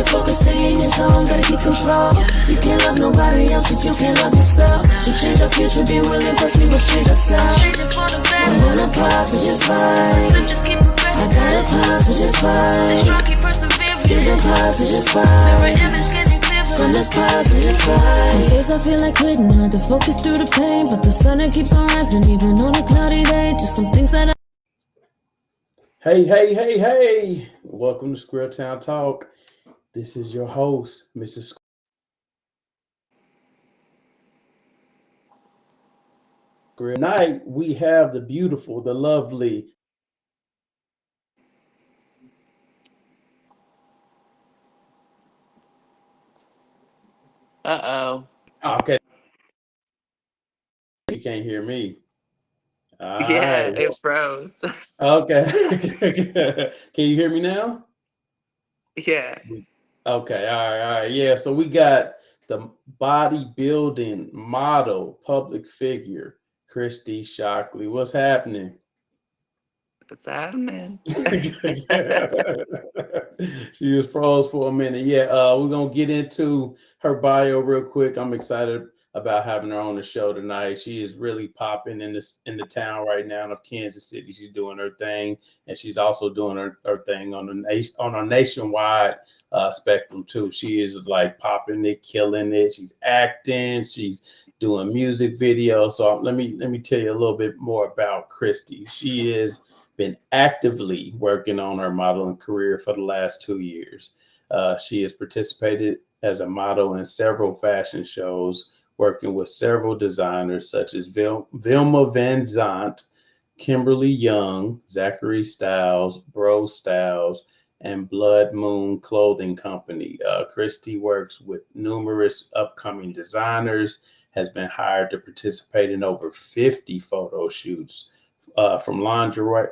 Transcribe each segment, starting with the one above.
focus, stay in your zone, gotta keep control. You can't love nobody else if you can't love yourself. To change the future, be willing, first we must change ourselves. I'm on a positive vibe. I got a positive vibe. Feeling positive vibe. From this positive vibe. Some days I feel like quitting, hard to focus through the pain, but the sun it keeps on rising, even on a cloudy day. Just some things that Hey. Welcome to Square Town Talk. This is your host, Mrs. Square. Tonight, we have the beautiful, the lovely. Okay. You can't hear me. All right. It froze. Okay. Can you hear me now? Yeah. Okay. All right. Yeah. So we got the bodybuilding model, public figure, Kristie Shockley. What's happening? What's happening? She was froze for a minute. Yeah, we're gonna get into her bio real quick. I'm excited about having her on the show tonight. She is really popping in the town right now of Kansas City. She's doing her thing, and she's also doing her thing on a nationwide spectrum too. She is like popping it, killing it. She's acting. She's doing music videos. So let me tell you a little bit more about Kristie. She is been actively working on her modeling career for the last 2 years. She has participated as a model in several fashion shows, working with several designers such as Vilma Vanzant, Kimberly Young, Zachary Stylez, Breaux Stylez, and Blood Moon Clothing Company. Kristie works with numerous upcoming designers, has been hired to participate in over 50 photo shoots, from lingerie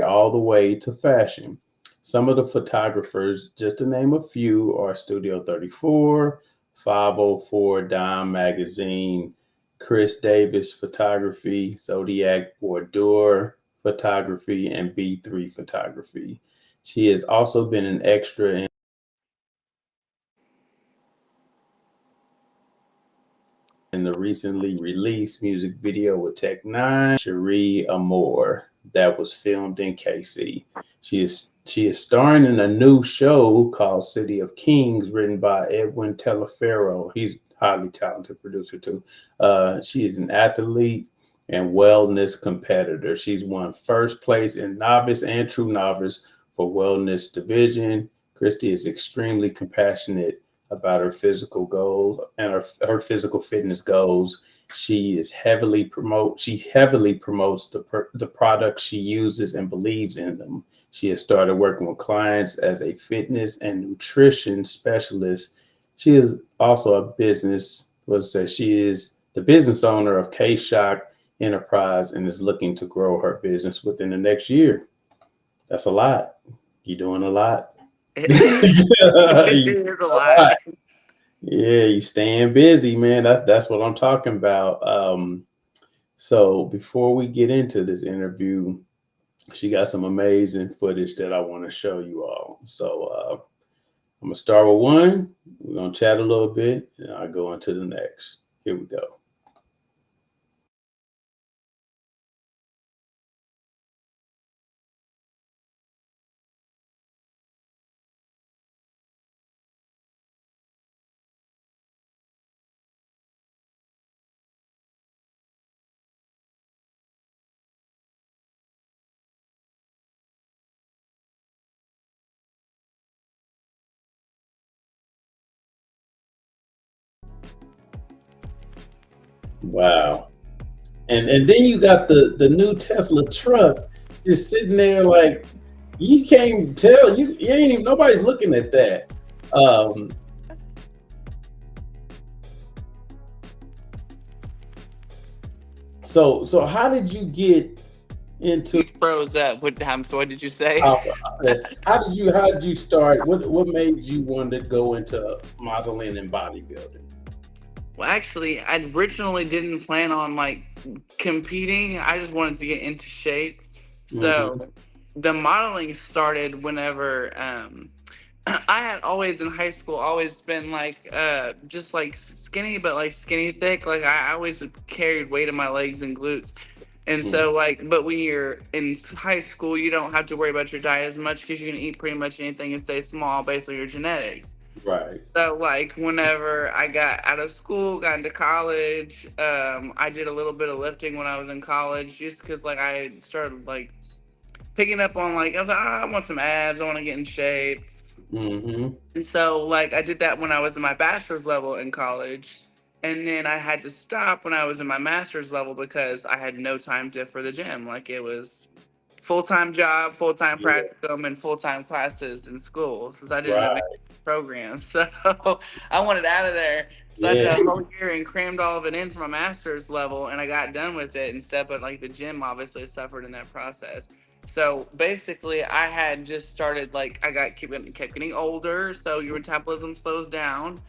all the way to fashion. Some of the photographers, just to name a few, are Studio 34, 504 Dime Magazine, KrisDavis Photography, Zodiac Boudoir Photography, and B3 Photography. She has also been an extra in the recently released music video with Tech Nine, Cherie Amour, that was filmed in KC. She is starring in a new show called City of Kings, written by Edwin Taliferro. He's a highly talented producer too. She is an athlete and wellness competitor. She's won first place in Novice and True Novice for wellness division. Kristie is extremely compassionate about her physical goals and her physical fitness goals. She heavily promotes the products she uses and believes in them. She has started working with clients as a fitness and nutrition specialist. She is also she is the business owner of kshock Enterprise and is looking to grow her business within the next year. That's a lot. You're doing a lot. It is a lot. Yeah, you staying busy, man. That's what I'm talking about. So before we get into this interview, she got some amazing footage that I want to show you all. So I'm gonna start with one. We're gonna chat a little bit, and I'll go into the next. Here we go. Wow. And then you got the new Tesla truck just sitting there like you can't even tell. You ain't even nobody's looking at that. So how did you get into? You froze up. What did you say? How did you start? What made you want to go into modeling and bodybuilding? Well, actually, I originally didn't plan on like competing. I just wanted to get into shape. So the modeling started whenever I had always in high school always been like just like skinny, but like skinny thick. Like I always carried weight in my legs and glutes. And Mm. so like, but when you're in high school, you don't have to worry about your diet as much because you can eat pretty much anything and stay small based on your genetics. Right. So like whenever I got out of school, got into college, I did a little bit of lifting when I was in college just because like I started like picking up on like I was like, I want some abs, I want to get in shape. Mm-hmm. And so, like, I did that when I was in my bachelor's level in college. And then I had to stop when I was in my master's level because I had no time for the gym. Like, it was full-time job, full-time Yeah. practicum, and full-time classes in school since I did an Right. advanced program. So I wanted out of there. So I did Yeah. a whole year and crammed all of it in for my master's level, and I got done with it instead. But like the gym obviously suffered in that process. So basically, I had just started like kept getting older, so your metabolism slows down.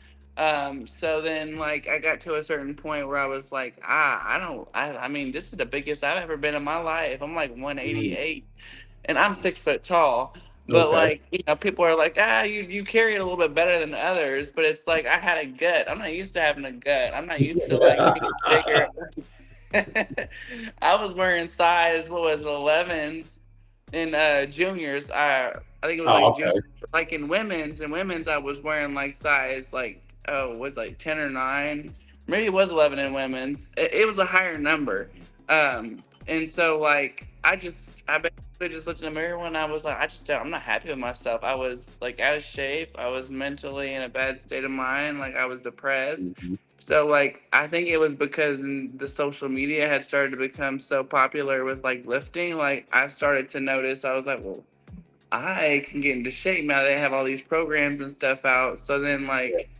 So then like I got to a certain point where I was like, I mean, this is the biggest I've ever been in my life. I'm like Mm. 188 and I'm 6 foot tall. But Okay. like, people are like, you carry it a little bit better than others. But it's like I had a gut. I'm not used to having a gut. I'm not used to like being bigger. I was wearing size, what was it, 11s in juniors. I think it was Oh, like juniors. okay. Like in women's I was wearing like size like was like 10 or 9. Maybe it was 11 in women's. It was a higher number. And so like I basically just looked in the mirror when I was like, I'm not happy with myself. I was like out of shape. I was mentally in a bad state of mind. Like I was depressed. Mhm. So like I think it was because the social media had started to become so popular with like lifting. Like I started to notice, I was like, well, I can get into shape now. They have all these programs and stuff out. So then like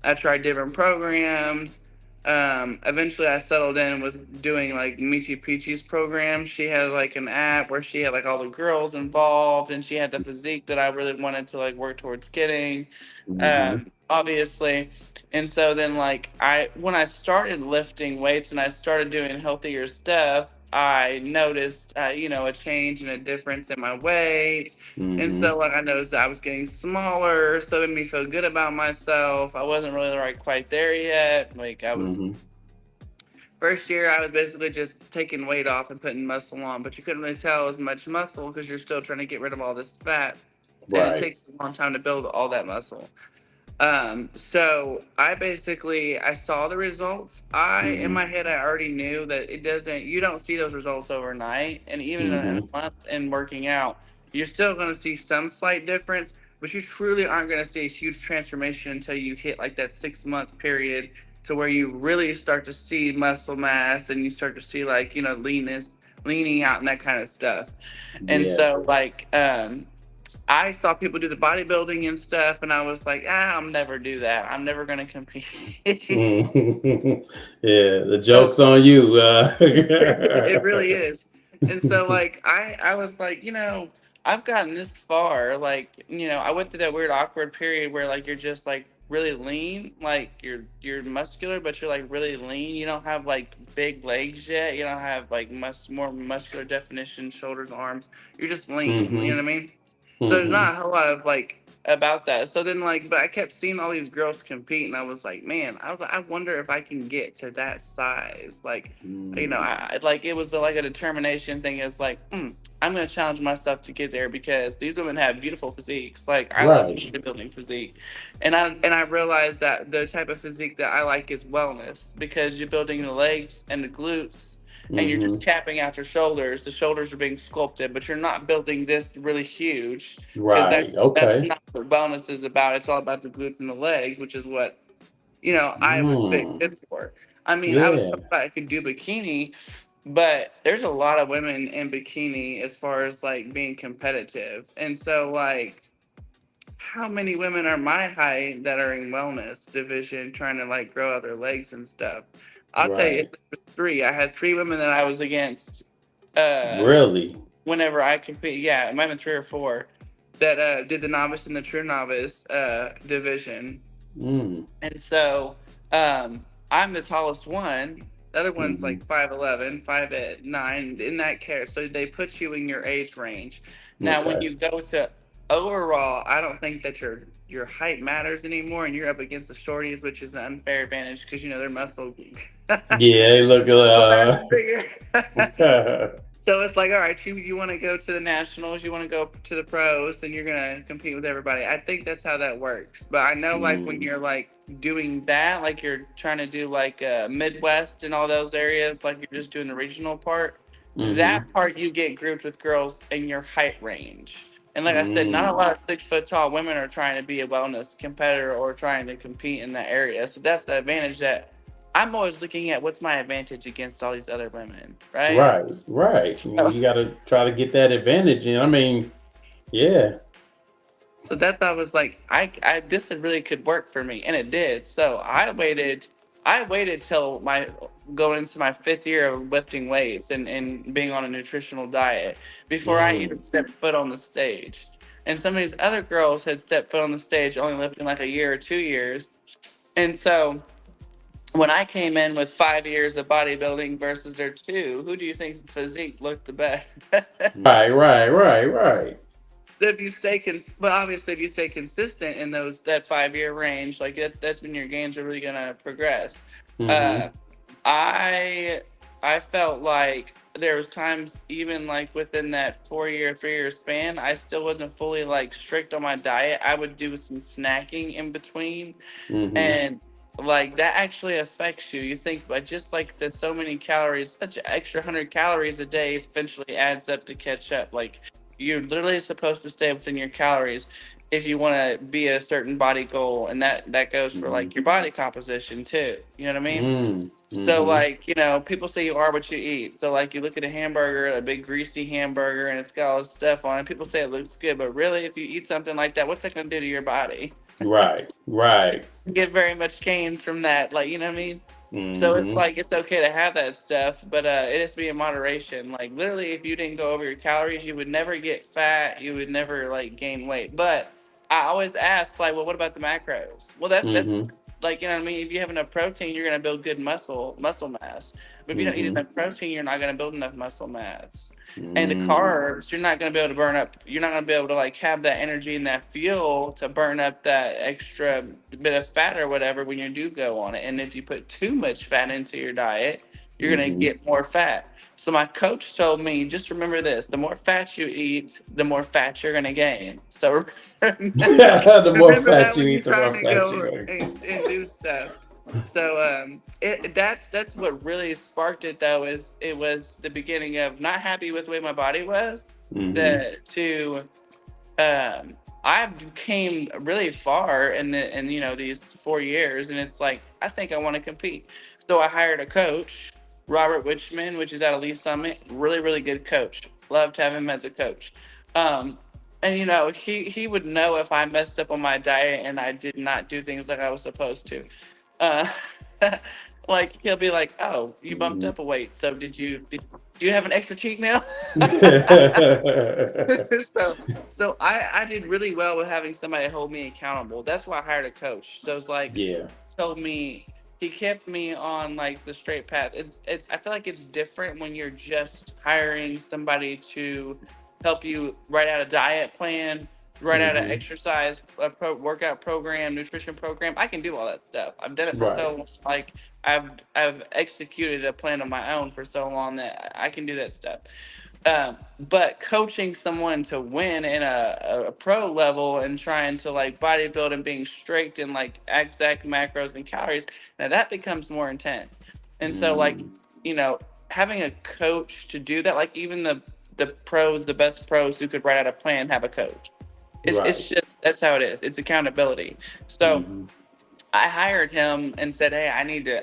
I tried different programs. Eventually I settled in with doing like Michi Peachy's program. She had like an app where she had like all the girls involved and she had the physique that I really wanted to like work towards getting. Mhm. Obviously. And so then like when I started lifting weights and I started doing healthier stuff, I noticed a change and a difference in my weight. And Mhm. so like I noticed that I was getting smaller, so it made me feel good about myself. I wasn't really like quite there yet. Like I was Mhm. first year I was basically just taking weight off and putting muscle on, but you couldn't really tell as much muscle because you're still trying to get rid of all this fat. And it Right. takes a long time to build all that muscle. So I saw the results. In Mhm. my head, I already knew that you don't see those results overnight. And even in a Mhm. month in working out, you're still going to see some slight difference, but you truly aren't going to see a huge transformation until you hit like that 6 month period to where you really start to see muscle mass and you start to see like, leanness, leaning out and that kind of stuff. And Yeah. so like, I saw people do the bodybuilding and stuff, and I was like, I'll never do that. I'm never going to compete. Mhm. Yeah, the joke's So on you. it really is. And so, like, I was like, I've gotten this far. Like, I went through that weird, awkward period where, like, you're just, like, really lean. Like, you're muscular, but you're, like, really lean. You don't have, like, big legs yet. You don't have, like, more muscular definition, shoulders, arms. You're just lean. You know Mhm. what I mean? So there's not Mhm. a whole lot of like about that. So then like, but I kept seeing all these girls compete, and I was like, man, I wonder if I can get to that size. Like, Mm. like it was like a determination thing. It's like, I'm gonna challenge myself to get there because these women have beautiful physiques. Like I love Right. bodybuilding physique, and I realized that the type of physique that I like is wellness because you're building the legs and the glutes and you're just Mhm. capping out your shoulders. The shoulders are being sculpted, but you're not building this really huge because Right. that's Okay. not what wellness is about. It's all about the glutes and the legs, which is what I was fit Mm. good for. I mean, I was Yeah. told I could do bikini, but there's a lot of women in bikini as far as like being competitive, and so like. How many women are my height that are in wellness division trying to like grow out their legs and stuff? I'll tell you, Right. it was 3. I had 3 women that I was against uh Really. whenever I compete. Yeah, it might have been 3 or 4 that did the novice and the true novice division. Mm. And so I'm the tallest one. The other one's Mhm. like 5'11", 5'9", in that care. So they put you in your age range. Now, when Okay. you go to overall, I don't think that your height matters anymore, and you're up against the shorties, which is an unfair advantage because their muscle. Yeah, they look Bigger. So it's like, all right, you want to go to the nationals, you want to go to the pros, and you're gonna compete with everybody. I think that's how that works. But I know, like, when you're like doing that, like you're trying to do like Midwest and all those areas, like you're just doing the regional part. That part you get grouped with girls in your height range. And like I said, not a lot of 6 foot tall women are trying to be a wellness competitor or trying to compete in that area. So that's the advantage that I'm always looking at. What's my advantage against all these other women, right? Right. You got to try to get that advantage. And I mean, yeah. So that's I was like, I this really could work for me, and it did. So I waited till my going into my 5th year of lifting weights and being on a nutritional diet before I even stepped foot on the stage. And some of these other girls had stepped foot on the stage only lifting like a year or 2 years. And so when I came in with 5 years of bodybuilding versus their 2, who do you think's physique looked the best? Right. So if you stay but obviously if you stay consistent in that 5 year range, like that's when your gains are really gonna progress. Uh, I I felt like there was times even like within that 4 year, 3 year span, I still wasn't fully like strict on my diet. I would do some snacking in between, and like that actually affects you. You think, but just like there's so many calories, such an extra 100 calories a day eventually adds up to catch up. Like you're literally supposed to stay within your calories if you want to be a certain body goal, and that goes for like your body composition too. You know what I mean? So like, people say you are what you eat. So like you look at a hamburger, a big greasy hamburger, and it's got all this stuff on it. People say it looks good, but really if you eat something like that, what's that gonna do to your body? Right. You get very much gains from that, like, you know what I mean? So it's like it's okay to have that stuff, but it has to be in moderation. Like literally, if you didn't go over your calories, you would never get fat. You would never like gain weight. But I always ask, like, well, what about the macros? Well, that's like, you know what I mean. If you have enough protein, you're gonna build good muscle mass. But if you don't eat enough protein, you're not gonna build enough muscle mass. And the carbs, you're not gonna be able to burn up. You're not gonna be able to like have that energy and that fuel to burn up that extra bit of fat or whatever when you do go on it. And if you put too much fat into your diet, you're gonna get more fat. So my coach told me, just remember this: the more fat you eat, the more fat you're gonna gain. So The more remember fat that you when eat, you're the more trying to fat go you are. and do stuff. So that's what really sparked it though. Is it was the beginning of not happy with the way my body was. That to I've came really far in these 4 years, and it's like I think I want to compete. So I hired a coach, Robert Wichman, which is out of Lee Summit. Really good coach. Loved having him as a coach. And he would know if I messed up on my diet and I did not do things like I was supposed to. Uh, like he'll be like, "Oh, you bumped up a weight. So do you have an extra cheat meal?" so I did really well with having somebody hold me accountable. That's why I hired a coach. So it's like told me he kept me on like the straight path. It's I feel like it's different when you're just hiring somebody to help you write out a diet plan, write out an exercise workout program, nutrition program. I can do all that stuff. I've done it for so long. Like I've executed a plan on my own for so long that I can do that stuff. But coaching someone to win in a pro level and trying to like bodybuild and being strict and like exact macros and calories, now that becomes more intense. And so like, having a coach to do that, like even the pros, the best pros who could write out a plan have a coach. It's just, that's how it is. It's accountability. So I hired him and said, "Hey,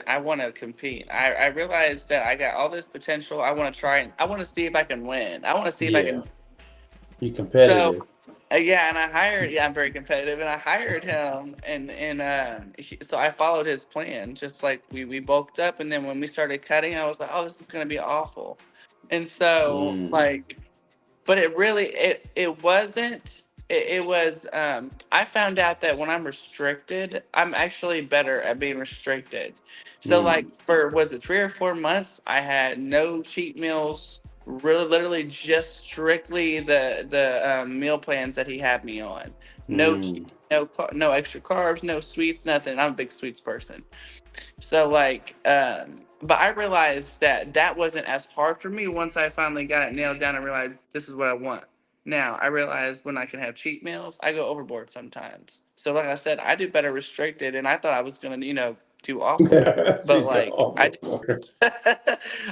I want to compete. I realized that I got all this potential. I want to try and I want to see if I can win. I want to see if I can." You competitive. So, I'm very competitive, and I hired him, so I followed his plan. Just like we bulked up, and then when we started cutting, I was like, "Oh, this is gonna be awful," and so like, but it really it wasn't. It was I found out that when I'm restricted, I'm actually better at being restricted. So like was it 3 or 4 months, I had no cheat meals, really literally just strictly the meal plans that he had me on. No cheese, Mm. no extra carbs, no sweets, nothing. I'm a big sweets person. So like, but I realized that that wasn't as hard for me once I finally got it nailed down and realized this is what I want. Now I realize when I can have cheat meals, I go overboard sometimes. So like I said, I do better restricted, and I thought I was gonna, do awful, but She go like overboard.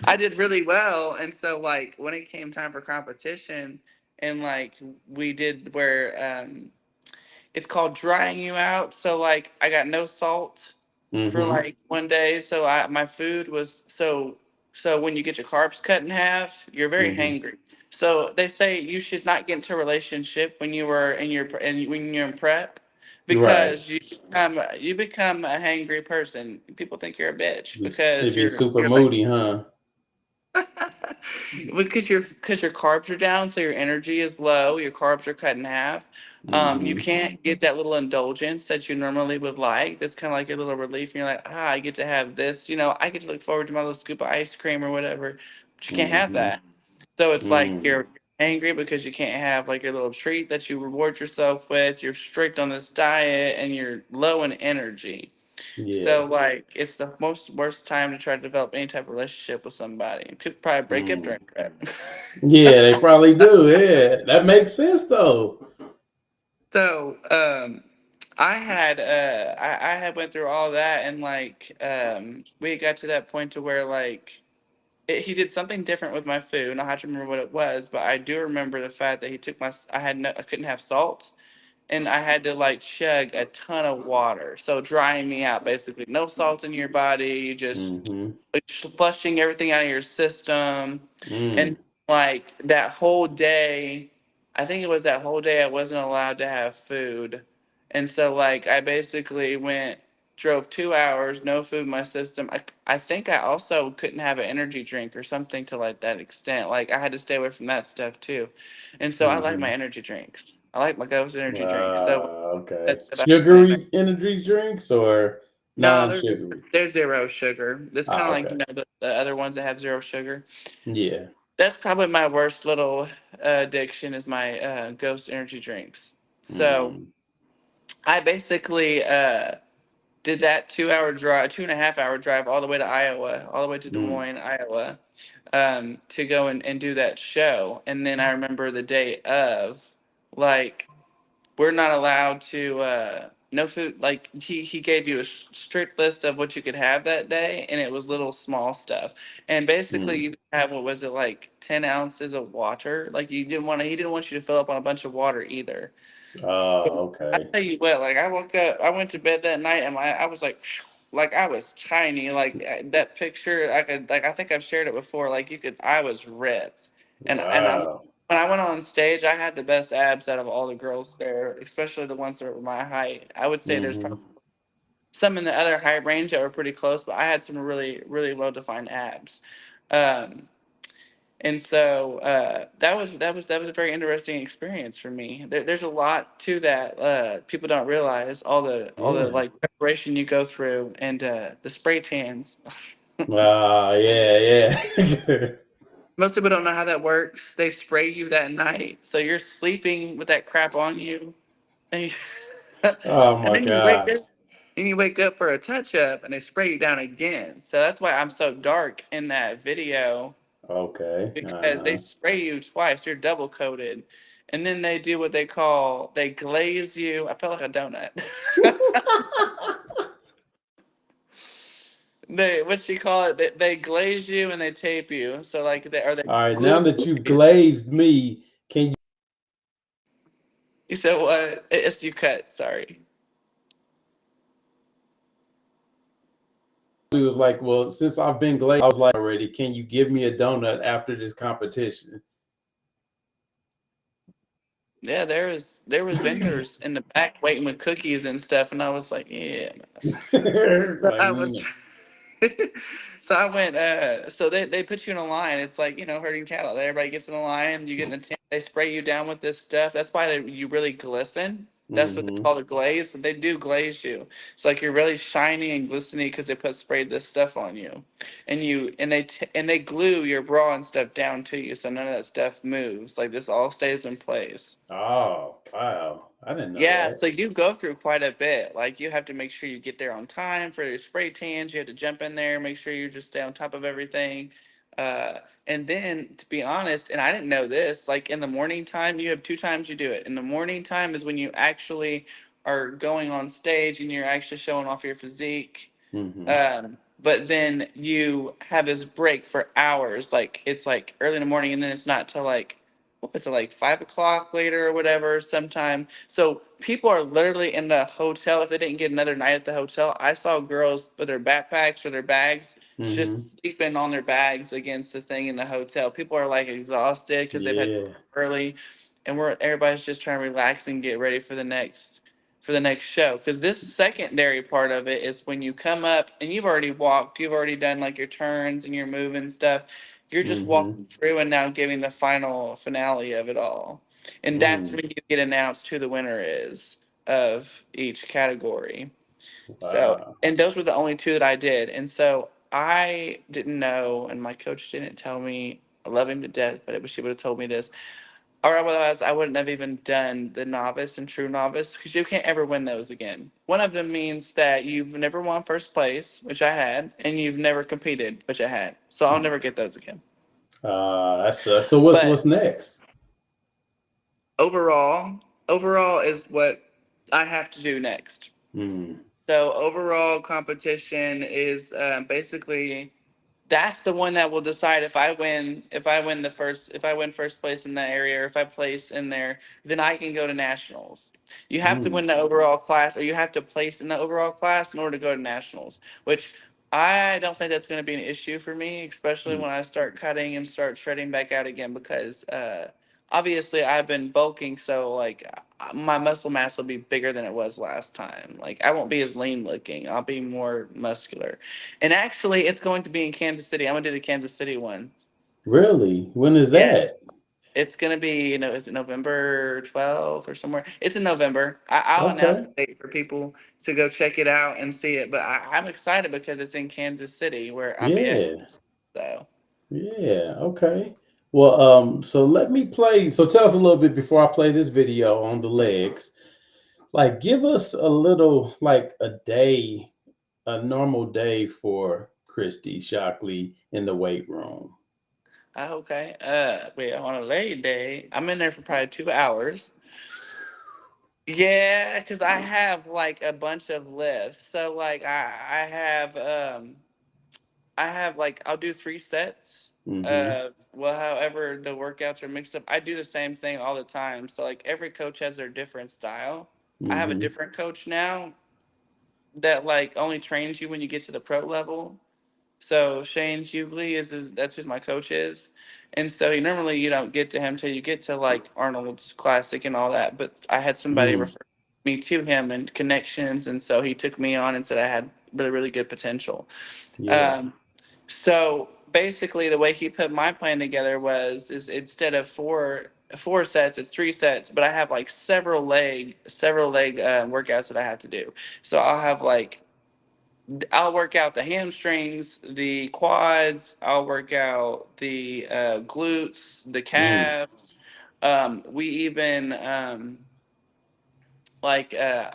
I did really well. And so like when it came time for competition, and like we did where it's called drying you out. So like I got no salt for Mm-hmm. like one day. So my food was so when you get your carbs cut in half, you're very Mm-hmm. hangry. So they say you should not get into a relationship when you were in your and when you're in prep, Right. because you become a hangry person. People think you're a bitch It'd because be you're super you're like moody, huh? because your carbs are down, so your energy is low. Your carbs are cut in half. You Mm-hmm. can't get that little indulgence that you normally would like. That's kind of like a little relief, and you're like, I get to have this. I get to look forward to my little scoop of ice cream or whatever. But you can't have Mm-hmm. that. So it's like Mm. you're angry because you can't have like your little treat that you reward yourself with. You're strict on this diet, and you're low in energy. Yeah. So like it's the most worst time to try to develop any type of relationship with somebody. People probably break up Mm. during that. Yeah, they probably do. Yeah, that makes sense though. So I had went through all that, and like we got to that point to where like he did something different with my food. And I have to remember what it was, but I do remember the fact that he took I couldn't have salt, and I had to like chug a ton of water. So drying me out basically. No salt in your body, just Mm-hmm. flushing everything out of your system. And Mm. like that whole day, I think it was that whole day I wasn't allowed to have food. And so like I basically drove 2 hours, no food in my system. I think I also couldn't have an energy drink or something to like that extent. Like I had to stay away from that stuff too. And so I like Mm-hmm. my energy drinks. I like my Ghost energy drinks. So Okay. that's about it. Sugary energy drinks or No, non-sugary? there's zero sugar. It's kind Ah, of like okay. the other ones that have zero sugar. Yeah. That's probably my worst little addiction is my Ghost energy drinks. So Mm. I basically did that 2 hour drive, 2.5 hour drive all the way to Iowa, all the way to Des Mm. Moines, Iowa, to go and do that show. And then I remember the day of, like, we're not allowed to no food. Like he gave you a strict list of what you could have that day, and it was little small stuff. And basically Mm. you have, what was it, like 10 ounces of water. Like he didn't want you to fill up on a bunch of water either. I Okay. tell you what, like I woke up, I went to bed that night, and I was like I was tiny. Like that picture, I could, like, I think I've shared it before. Like I was ripped, and Wow. when I went on stage, I had the best abs out of all the girls there, especially the ones that were my height. I would say there's Mm-hmm. probably some in the other height range that were pretty close, but I had some really really well defined abs. Um, and so that was a very interesting experience for me. There's a lot to that. People don't realize all the Yeah. like preparation you go through, and the spray tans. Yeah, yeah. Most people don't know how that works. They spray you that night, so you're sleeping with that crap on you, and, Oh and my then you wake gosh. up. And you wake up for a touch up, and they spray you down again. So that's why I'm so dark in that video, Okay. because they Uh-huh. spray you twice. You're double coated, and then they do what they glaze you. I felt like a donut. They what you call it? They glaze you and they tape you. So like they All right, now glue that you've you. glazed me, can You said what? It's you cut. Sorry. you was like, well, since I've been glazed, I was like already, can you give me a donut after this competition? Yeah, there was vendors in the back waiting with cookies and stuff, and I was like, yeah. It's So like, I was. So I went. So they put you in a line. It's like herding cattle. Everybody gets in a line. You get in the tent. They spray you down with this stuff. That's why you really glisten. That's what they Mm-hmm. call the glaze. They do glaze you. It's like you're really shiny and glistening because they sprayed this stuff on you, and they glue your bra and stuff down to you, so none of that stuff moves. Like this all stays in place. Oh, wow. I didn't know Yeah, that. so you go through quite a bit. Like you have to make sure you get there on time for your spray tans. You have to jump in there, make sure you just stay on top of everything. And then, to be honest, and I didn't know this, like in the morning time, you have two times you do it. In the morning time is when you actually are going on stage and you're actually showing off your physique. Mm-hmm. But then you have this break for hours. Like it's like early in the morning, and then it's not till like what was it, like 5 o'clock later or whatever sometime. So people are literally in the hotel if they didn't get another night at the hotel. I saw girls with their backpacks or their bags Mm-hmm. just sleeping on their bags against the thing in the hotel. People are like exhausted because they've had to Yeah. leave early, and everybody's just trying to relax and get ready for the next show. Because this secondary part of it is when you come up and you've already walked, you've already done like your turns and your move and stuff. You're just Mm-hmm. walking through and now giving the final finale of it all. And that's Mm. when you get announced who the winner is of each category. So, Wow. and those were the only two that I did. And so I didn't know, and my coach didn't tell me. I love him to death, but I wish he would have told me this. Or otherwise, I wouldn't have even done the novice and true novice because you can't ever win those again. One of them means that you've never won first place, which I had, and you've never competed, which I had. So I'll never get those again. That sucks. So what's But next? overall, overall is what I have to do next. Mm. So overall competition is basically that's the one that will decide if I win first place in that area or if I place in there, then I can go to nationals. You have to Mm. win the overall class or you have to place in the overall class in order to go to nationals, which I don't think that's going to be an issue for me, especially Mm. when I start cutting and start shredding back out again because obviously I've been bulking, so like my muscle mass will be bigger than it was last time. Like I won't be as lean looking. I'll be more muscular. And actually, it's going to be in Kansas City. I'm gonna do the Kansas City one. Really? When is Yeah, that? it's gonna be, is it November 12th or somewhere? It's in November. I'll announce Okay. the date for people to go check it out and see it. But I'm excited because it's in Kansas City where I'm be at. Yeah. So Yeah. Okay. Well, so let me play. So tell us a little bit before I play this video on the legs. Like, give us a little, like a day, a normal day for Kristie Shockley in the weight room. okay. Wait, on a late day, I'm in there for probably 2 hours. Yeah, because I have like a bunch of lifts. So like I have like I'll do 3 sets Mm-hmm. of well, however the workouts are mixed up. I do the same thing all the time. So like every coach has their different style. I have a Mm-hmm. different coach now that like only trains you when you get to the pro level. So Shane Hughley that's who my coach is. And so normally you don't get to him till you get to like Arnold's Classic and all that. But I had somebody Mm. refer me to him and connections, and so he took me on and said I had really really good potential. Yeah. Um, so basically, the way he put my plan together is instead of four sets, it's 3 sets. But I have like several leg workouts that I have to do. So I'll work out the hamstrings, the quads. I'll work out the glutes, the Mm. calves. We even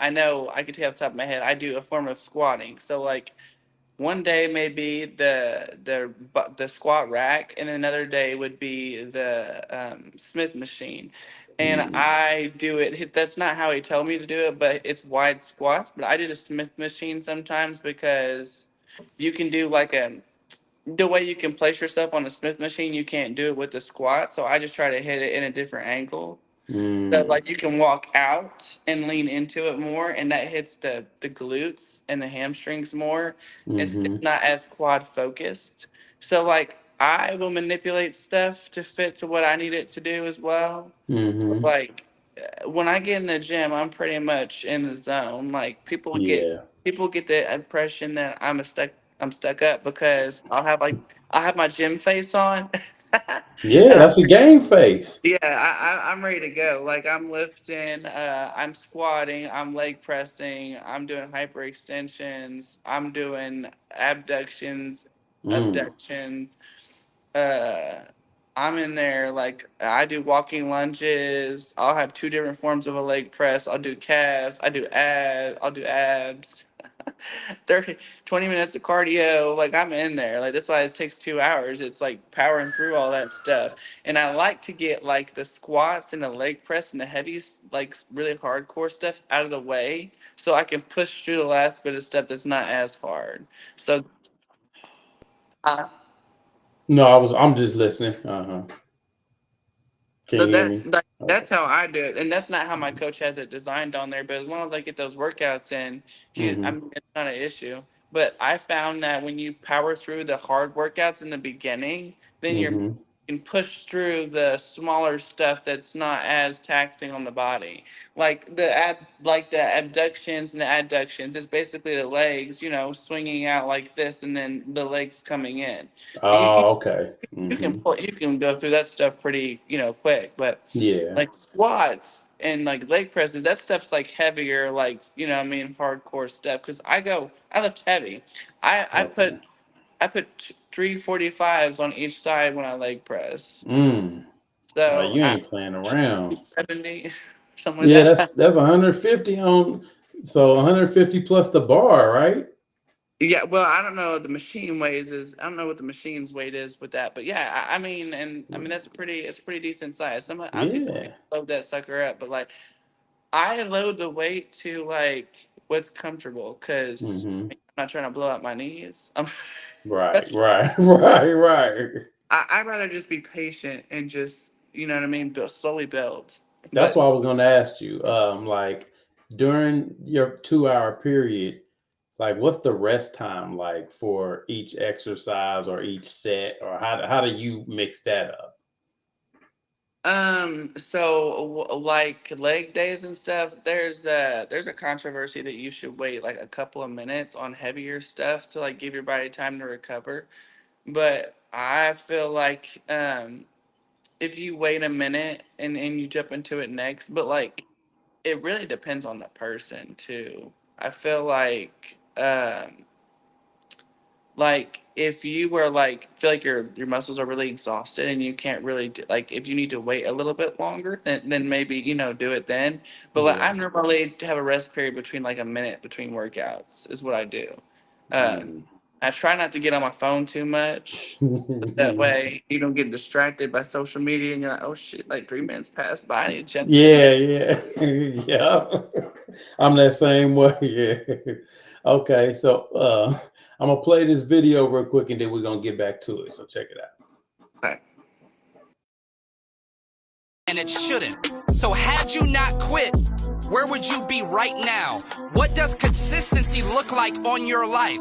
I know I could tell off the top of my head. I do a form of squatting. So like one day may be the squat rack, and another day would be the Smith machine. And Mm. I do it. That's not how he told me to do it, but it's wide squats. But I do the Smith machine sometimes because you can do like the way you can place yourself on the Smith machine. You can't do it with the squat, so I just try to hit it in a different angle. So Mm. like you can walk out and lean into it more, and that hits the glutes and the hamstrings more. It's Mm-hmm. not as quad focused. So like I will manipulate stuff to fit to what I need it to do as well. Mm-hmm. Like when I get in the gym, I'm pretty much in the zone. Like Yeah. people get the impression that I'm stuck up because I have my gym face on. Yeah, And that's a game face. yeah, I'm ready to go. Like I'm lifting, I'm squatting, I'm leg pressing, I'm doing hyperextensions, I'm doing abductions, Mm. abductions. Uh, I'm in there like I do walking lunges. I'll have two different forms of a leg press. I'll do calves. I'll do abs. 30, 20 minutes of cardio. Like I'm in there. Like that's why it takes 2 hours. It's like powering through all that stuff. And I like to get like the squats and the leg press and the heavies, like really hardcore stuff out of the way so I can push through the last bit of stuff that's not as hard. So, uh, No, I'm just listening. Uh-huh. Can so you hear me? Okay. that's how I do it, and that's not how my coach has it designed on there. But as long as I get those workouts in, I Mm-hmm. mean, it's not an issue. But I found that when you power through the hard workouts in the beginning, then Mm-hmm. you can push through the smaller stuff that's not as taxing on the body. Like the abductions and the adductions. It's basically the legs, swinging out like this, and then the legs coming in. You, Oh, okay. Mm-hmm. you can go through that stuff pretty quick, but Yeah. like squats and like leg presses, that stuff's like heavier, like I mean hardcore stuff, because I lift heavy. I Okay. put I put 345s on each side when I leg press, Mm. so You I ain't playing around. 70 something Yeah, like that. that's 150 on, so 150 plus the bar, right? Yeah, well, I don't know what the machine weighs is. I don't know what the machine's weight is with that, but yeah, I mean that's it's a pretty decent size. I see some Yeah. people load that sucker up, but like I load the weight to like what's comfortable because Mm-hmm. I'm not trying to blow out my knees. Right, right, right, right. I'd rather just be patient and just what I mean, slowly build. That's But what I was gonna ask you. Like during your 2 hour period, like what's the rest time like for each exercise or each set, or how do you mix that up? so like leg days and stuff, there's a controversy that you should wait like a couple of minutes on heavier stuff to like give your body time to recover. But I feel like if you wait a minute and you jump into it next, but like it really depends on the person too. I feel like if you were like feel like your muscles are really exhausted and you can't really like if you need to wait a little bit longer, then maybe do it then. But like Yeah. I normally to have a rest period between like a minute between workouts is what I do. um Mm. I try not to get on my phone too much, so that way you don't get distracted by social media and you're like, oh shit, like 3 minutes passed by, I need to jump to the Yeah, next. yeah, yeah. I'm that same way. Yeah. Okay, so I'm gonna play this video real quick and then we're gonna get back to it. So check it out. Okay. And it shouldn't. So had you not quit, where would you be right now? What does consistency look like on your life?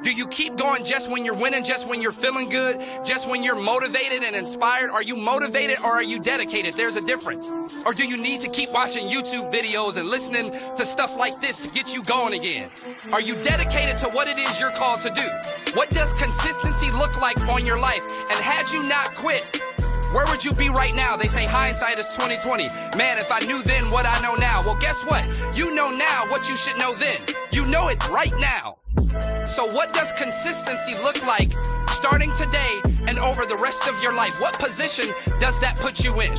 Do you keep going just when you're winning, just when you're feeling good, just when you're motivated and inspired? Are you motivated or are you dedicated? There's a difference. Or do you need to keep watching YouTube videos and listening to stuff like this to get you going again? Are you dedicated to what it is you're called to do? What does consistency look like on your life? And had you not quit, where would you be right now? They say hindsight is 2020. Man, if I knew then what I know now. Well, guess what? You know now what you should know then. You know it right now. So what does consistency look like starting today and over the rest of your life? What position does that put you in?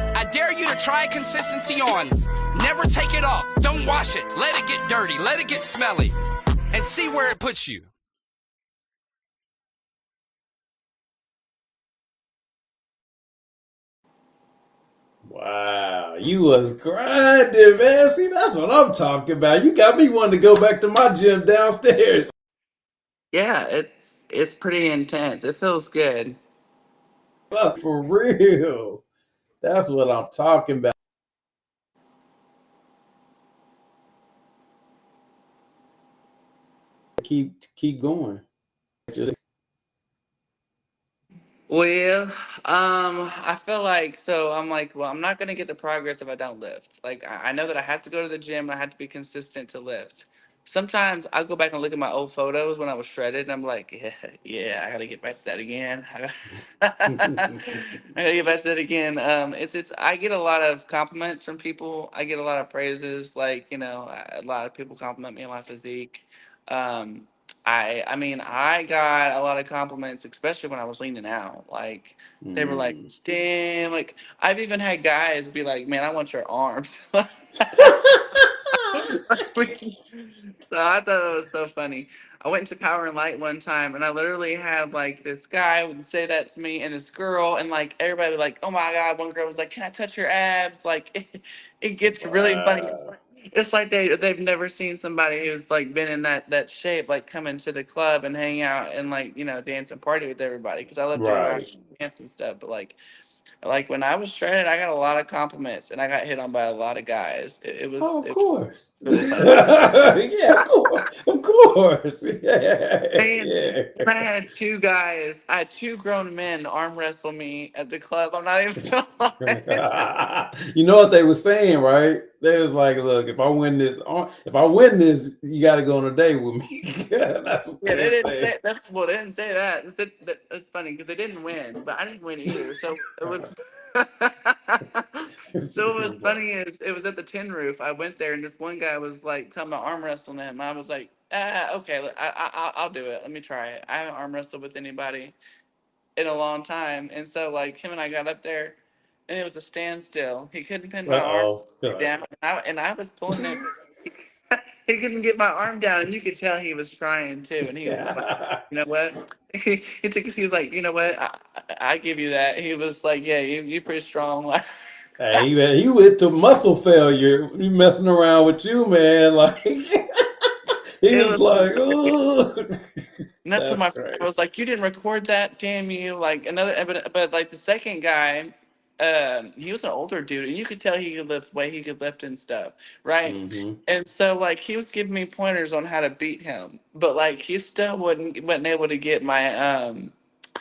I dare you to try consistency on. Never take it off. Don't wash it. Let it get dirty. Let it get smelly. And see where it puts you. Wow, you was grinding, man. See, that's what I'm talking about. You got me wanting to go back to my gym downstairs. Yeah, it's pretty intense. It feels good. For real. That's what I'm talking about. Keep going. Just Well, I feel like I'm like, well, I'm not gonna get the progress if I don't lift. Like I know that I have to go to the gym. I have to be consistent to lift. sometimes I go back and look at my old photos when I was shredded, and I'm like, yeah, I gotta get back to that again. I gotta get back to that again. It's. I get a lot of compliments from people. I get a lot of praises. Like, a lot of people compliment me on my physique. Um, I mean, I got a lot of compliments, especially when I was leaning out. Like, they were like, Mm. damn. Like, I've even had guys be like, man, I want your arms. So I thought it was so funny. I went into Power and Light one time, and I literally had like this guy would say that to me, and this girl, and like everybody was like, "Oh my god!" One girl was like, "Can I touch your abs?" Like it gets really funny. Wow. It's like they've never seen somebody who's like been in that shape, like come into the club and hang out and like dance and party with everybody. Because I love to go out Right. and dance and stuff, but like when I was shredded, I got a lot of compliments, and I got hit on by a lot of guys. Oh, of It was course. really funny. Yeah, of course. Of course. Yeah. And Yeah. I had two guys, I had two grown men arm wrestle me at the club. I'm not even gonna lie. You know what they were saying, right? They was like, "Look, if I win this, you got to go on a date with me." That's what Yeah, they they were didn't saying. say that's well, they didn't say that. It's funny because they didn't win, but I didn't win either. So it was. So what was funny is it was at the tin roof. I went there and this one guy was like telling me arm wrestling him. I was like, okay, I'll do it. Let me try it. I haven't arm wrestled with anybody in a long time. And so like him and I got up there and it was a standstill. He couldn't pin my arm Uh-oh. down. And I was pulling it. He couldn't get my arm down and you could tell he was trying too. And he was like, you know what? He was like, you know what? I give you that. He was like, yeah, you're pretty strong. Hey, man, he went to muscle failure. He messing around with you, man. Like he It was was like, "Ooh." And that's when That's my friend great. was like, "You didn't record that, damn you!" Like but like the second guy, he was an older dude, and you could tell he could lift weight, he could lift and stuff, right? Mm-hmm. And so like he was giving me pointers on how to beat him, but like he still wasn't able to get my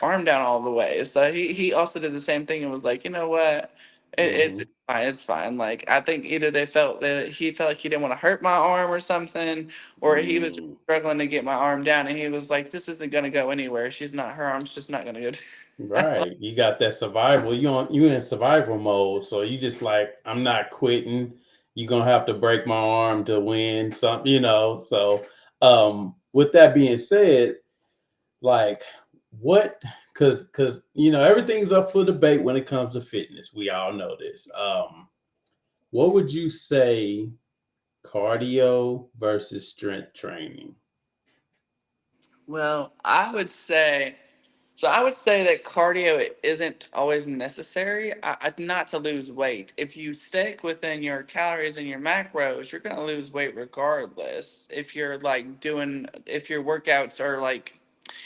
arm down all the way. So he also did the same thing and was like, you know what? It's Mm-hmm. fine. It's fine. Like I think either they felt that he felt like he didn't want to hurt my arm or something, or he was Mm. struggling to get my arm down, and he was like, "This isn't gonna go anywhere. She's not. Her arm's just not gonna go." Right. You got that survival. You in survival mode. So you just like, I'm not quitting. You're gonna have to break my arm to win something. So with that being said, like what because everything's up for debate when it comes to fitness. We all know this. What would you say cardio versus strength training? Well, I would say that cardio isn't always necessary. Not to lose weight. If you stick within your calories and your macros, you're gonna lose weight regardless. If your workouts are like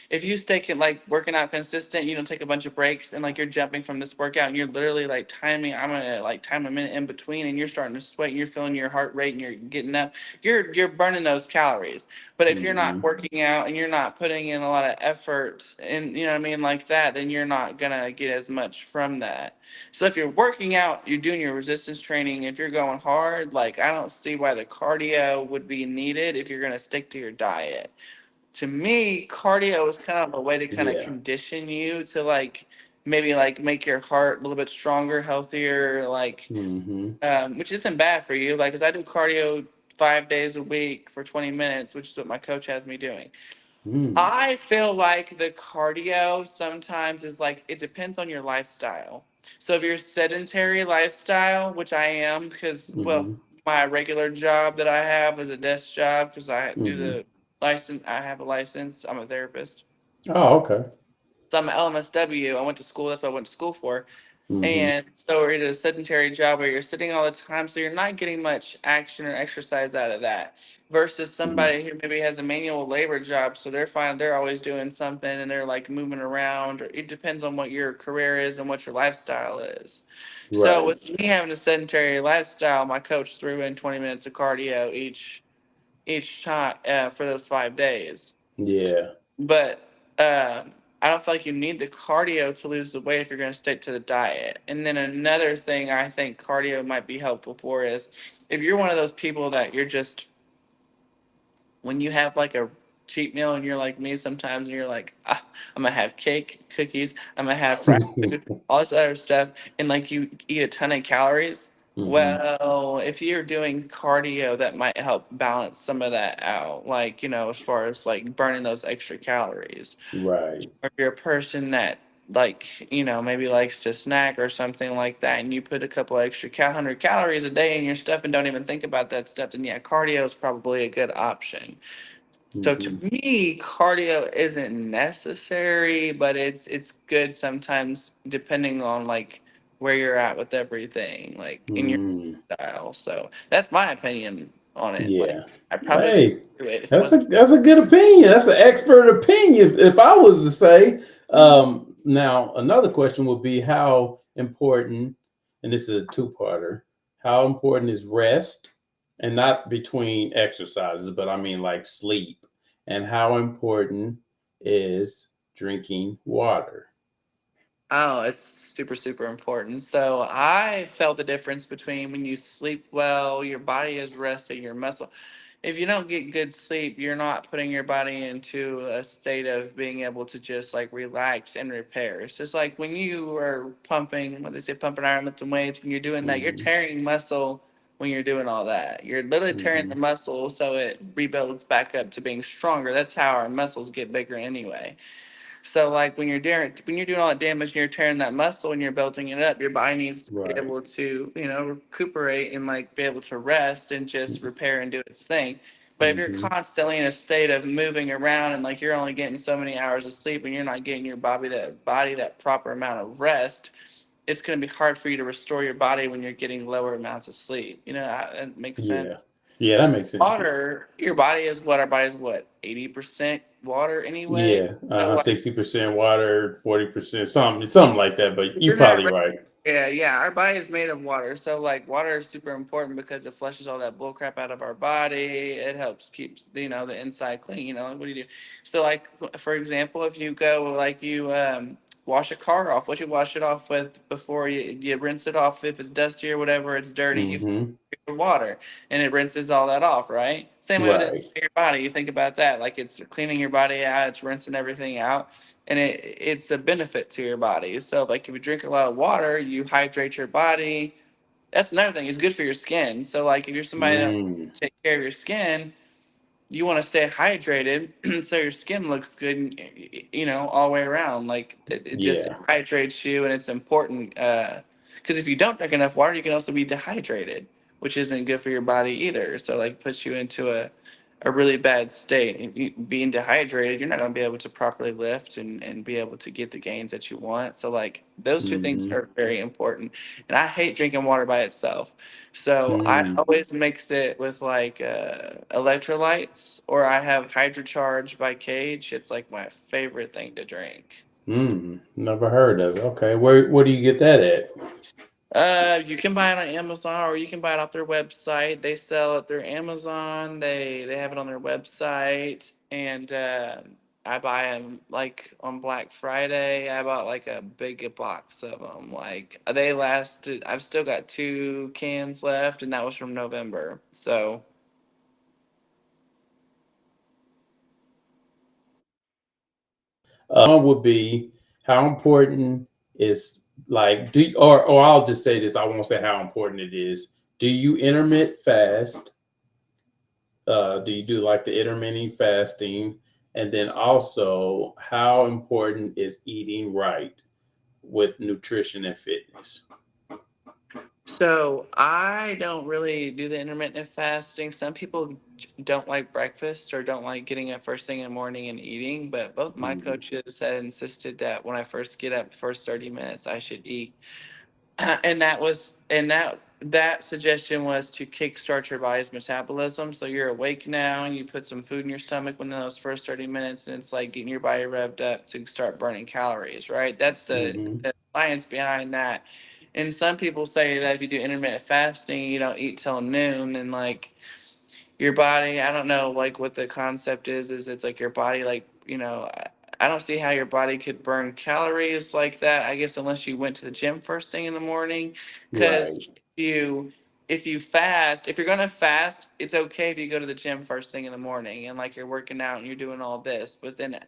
if you stick in like working out consistent, you don't take a bunch of breaks and like you're jumping from this workout and you're literally like timing, I'm gonna like time a minute in between and you're starting to sweat and you're feeling your heart rate and you're getting up, you're burning those calories. But if you're not Mm-hmm. working out and you're not putting in a lot of effort and you know what I mean, like that, then you're not gonna get as much from that. So if you're working out, you're doing your resistance training, if you're going hard, like I don't see why the cardio would be needed if you're gonna stick to your diet. To me, cardio is kind of a way to kind of Yeah. condition you to like maybe like make your heart a little bit stronger, healthier, like Mm-hmm. which isn't bad for you. Like, cause I do cardio 5 days a week for 20 minutes, which is what my coach has me doing. Mm. I feel like the cardio sometimes is like it depends on your lifestyle. So if you're sedentary lifestyle, which I am, because well, Mm-hmm. my regular job that I have is a desk job because I do Mm-hmm. the license. I have a license. I'm a therapist. Oh, okay. So I'm an LMSW. I went to school. That's what I went to school for. Mm-hmm. And so we're in a sedentary job where you're sitting all the time, so you're not getting much action or exercise out of that. Versus Mm-hmm. somebody who maybe has a manual labor job, so they're always doing something and they're like moving around. Or it depends on what your career is and what your lifestyle is. So Right. with me having a sedentary lifestyle, my coach threw in 20 minutes of cardio each time for those 5 days. Yeah. But I don't feel like you need the cardio to lose the weight if you're going to stick to the diet. And then another thing I think cardio might be helpful for is if you're one of those people that you're just when you have like a cheat meal and you're like me sometimes and you're like, I'm gonna have cake, cookies, I'm gonna have fried food, all this other stuff, and like you eat a ton of calories. Hmm. Well, if you're doing cardio, that might help balance some of that out. Like, as far as like burning those extra calories. Right. Or if you're a person that like, maybe likes to snack or something like that, and you put a couple extra 100 calories a day in your stuff and don't even think about that stuff, then yeah, cardio is probably a good option. So to Hmm. me, cardio isn't necessary, but it's good sometimes depending on like where you're at with everything, like in your Mm. style. So that's my opinion on it. Like Yeah. I probably would Hey, do it if it that's wasn't. a good opinion. That's an expert opinion. If I was to say, now another question would be how important, and this is a two-parter. How important is rest, and not between exercises, but I mean like sleep, and how important is drinking water? Oh, it's super, super important. So I felt the difference between when you sleep well, your body is rested, your muscle. If you don't get good sleep, you're not putting your body into a state of being able to just like relax and repair. It's just like when you are pumping, what they say, pumping iron, lifting weights, when you're doing that, you're Hmm. tearing muscle when you're doing all that. You're literally tearing the Hmm. muscle so it rebuilds back up to being stronger. That's how our muscles get bigger anyway. So like when you're doing all that damage and you're tearing that muscle and you're building it up, your body needs to be Right. able to, recuperate and like be able to rest and just repair and do its thing. But if you're Hmm. constantly in a state of moving around and like you're only getting so many hours of sleep and you're not getting your body that proper amount of rest, it's going to be hard for you to restore your body when you're getting lower amounts of sleep. That makes sense. Yeah. Yeah, that makes sense. Water, your body is what? Our body is what? 80% water anyway. Yeah, So like 60% water, 40%, something like that. But you're you're not probably right. yeah, yeah. Our body is made of water, so like water is super important because it flushes all that bull crap out of our body. It helps keep the inside clean. Like, what do you do? So like for example, if you go like you wash a car off, what you wash it off with before you rinse it off if it's dusty or whatever, it's dirty. You Hmm. with water and it rinses all that off, right? Same way with Right. your body. You think about that, like it's cleaning your body out, it's rinsing everything out, and it's a benefit to your body. So like if you drink a lot of water, you hydrate your body. That's another thing. It's good for your skin. So like if you're somebody that Mm. take care of your skin, you want to stay hydrated so your skin looks good, all the way around. Like it just Yeah. hydrates you, and it's important because if you don't drink enough water, you can also be dehydrated, which isn't good for your body either. So like puts you into a really bad state. And being dehydrated, you're not going to be able to properly lift and be able to get the gains that you want. So like those two things Hmm. are very important. And I hate drinking water by itself. So I Mm. always mix it with like electrolytes, or I have Hydrocharge by Cage. It's like my favorite thing to drink. Mm. Never heard of it. Okay, where do you get that at? You can buy it on Amazon or you can buy it off their website. They sell it through Amazon. They have it on their website, and I buy them like on Black Friday. I bought like a big box of them. Like they lasted. I've still got 2 cans left, and that was from November. So One would be how important is like or I'll just say this. I won't say how important it is. Do you intermittent fast? Do you do like the intermittent fasting? And then also, how important is eating right with nutrition and fitness? So I don't really do the intermittent fasting. Some people don't like breakfast or don't like getting up first thing in the morning and eating, but both my Hmm. coaches had insisted that when I first get up, first 30 minutes, I should eat. And that suggestion was to kickstart your body's metabolism. So you're awake now, and you put some food in your stomach within those first 30 minutes, and it's like getting your body revved up to start burning calories, right? That's Hmm. the science behind that. And some people say that if you do intermittent fasting, you don't eat till noon, then like your body, I don't know like what the concept is it's like your body like I don't see how your body could burn calories like that, I guess, unless you went to the gym first thing in the morning. Right. Because you if you fast, if you're gonna fast, it's okay if you go to the gym first thing in the morning and like you're working out and you're doing all this. But then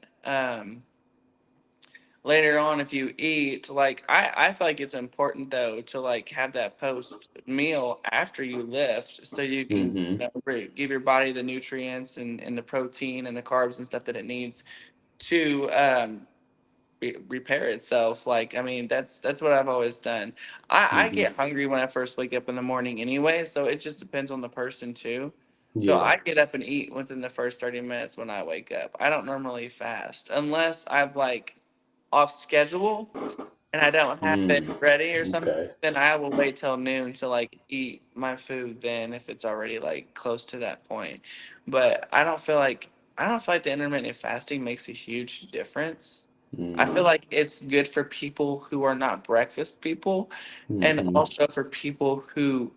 later on, if you eat, like I feel like it's important though to like have that post meal after you lift, so you can, Mm-hmm. give your body the nutrients and the protein and the carbs and stuff that it needs to repair itself. Like, I mean, that's what I've always done. I Mm-hmm. get hungry when I first wake up in the morning anyway, so it just depends on the person too. So Yeah. I get up and eat within the first 30 minutes when I wake up. I don't normally fast unless I've like off schedule and I don't have it Mm. ready or something. Okay. Then I will wait till noon to like eat my food then if it's already like close to that point. But I don't feel like the intermittent fasting makes a huge difference. I feel Mm. like it's good for people who are not breakfast people, and Mm-hmm. also for people who